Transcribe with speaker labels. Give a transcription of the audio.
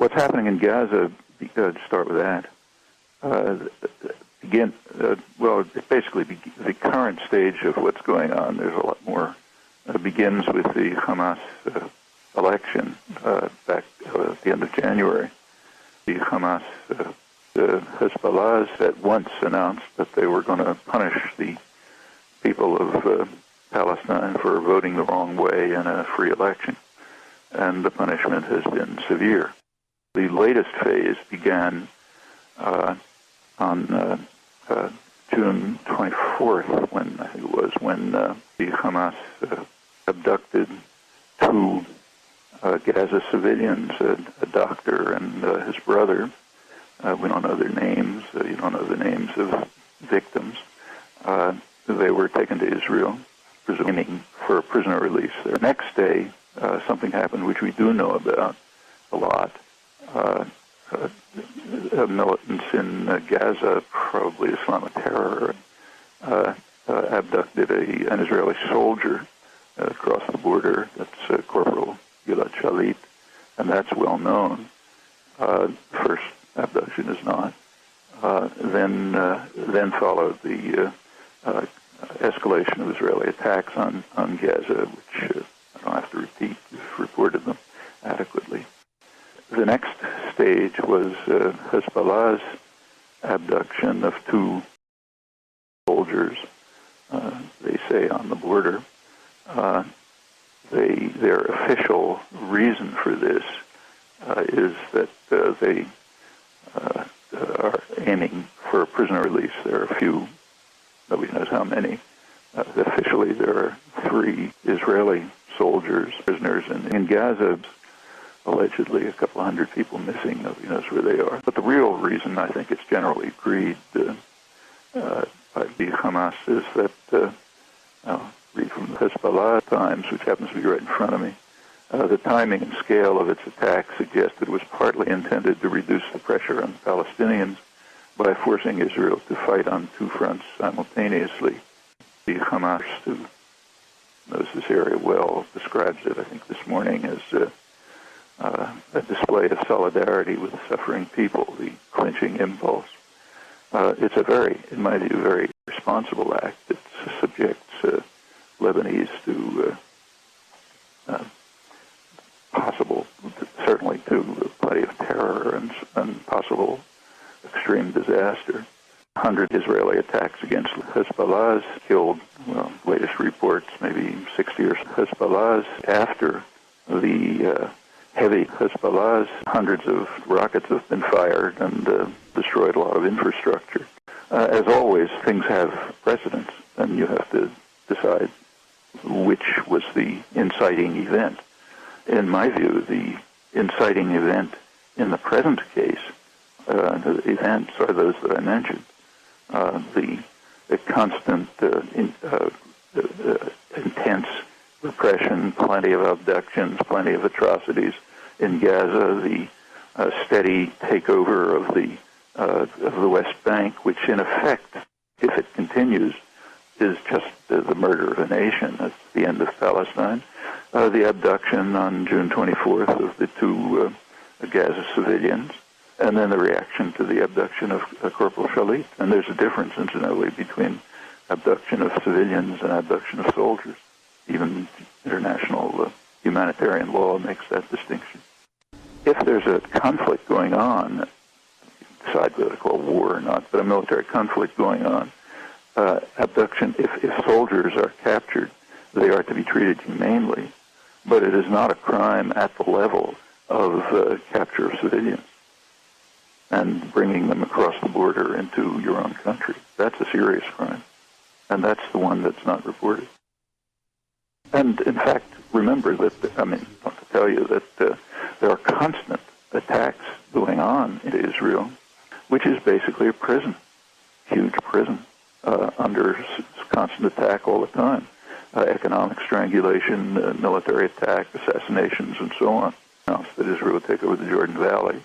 Speaker 1: What's happening in Gaza, to start with that, basically the current stage of what's going on, there's a lot more, begins with the Hamas election back at the end of January. The Hamas, the Hezbollah at once announced that they were going to punish the people of Palestine for voting the wrong way in a free election, and the punishment has been severe. The latest phase began on June 24th, when I think it was, when the Hamas abducted two Gaza civilians, a doctor and his brother. We don't know their names. You don't know the names of victims. They were taken to Israel, presuming for prisoner release. The next day, something happened which we do know about a lot. Militants in Gaza, probably Islamic terror, abducted an Israeli soldier across the border. That's Corporal Gilad Shalit, and that's well known. First abduction is not. Then followed the escalation of Israeli attacks on Gaza, which I don't have to repeat. We've reported them adequately. The next stage was Hezbollah's abduction of two soldiers, they say, on the border. Their official reason for this is that they are aiming for a prisoner release. There are a few, nobody knows how many. Officially, there are 3 Israeli soldiers, prisoners in Gaza. Allegedly, a couple hundred people missing. Nobody knows where they are. But the real reason, I think it's generally agreed by the Hamas, is that, I'll read from the Hezbollah Times, which happens to be right in front of me, the timing and scale of its attack suggests it was partly intended to reduce the pressure on the Palestinians by forcing Israel to fight on 2 fronts simultaneously. The Hamas, who knows this area well, describes it, I think, this morning as a display of solidarity with suffering people, the clinching impulse. It's a very, in my view, very responsible act that subjects Lebanese to certainly to plenty of terror and possible extreme disaster. 100 Israeli attacks against Hezbollah's killed, latest reports, maybe 60 or so Hezbollah's. After the heavy Hezbollah's, hundreds of rockets have been fired and destroyed a lot of infrastructure. As always, things have precedence, and you have to decide which was the inciting event. In my view, the inciting event in the present case, the events are those that I mentioned. The constant, intense repression, plenty of abductions, plenty of atrocities in Gaza, the steady takeover of the West Bank, which in effect, if it continues, is just the murder of a nation. That's the end of Palestine. The abduction on June 24th of the 2 Gaza civilians, and then the reaction to the abduction of Corporal Shalit. And there's a difference, incidentally, between abduction of civilians and abduction of soldiers. Even international humanitarian law makes that distinction. If there's a conflict going on, you can decide whether to call it war or not, but a military conflict going on, abduction, if soldiers are captured, they are to be treated humanely, but it is not a crime at the level of capture of civilians and bringing them across the border into your own country. That's a serious crime, and that's the one that's not reported. And in fact, remember that, I want to tell you that there are constant attacks going on in Israel, which is basically a prison, huge prison, under constant attack all the time. Economic strangulation, military attack, assassinations, and so on. That Israel would take over the Jordan Valley.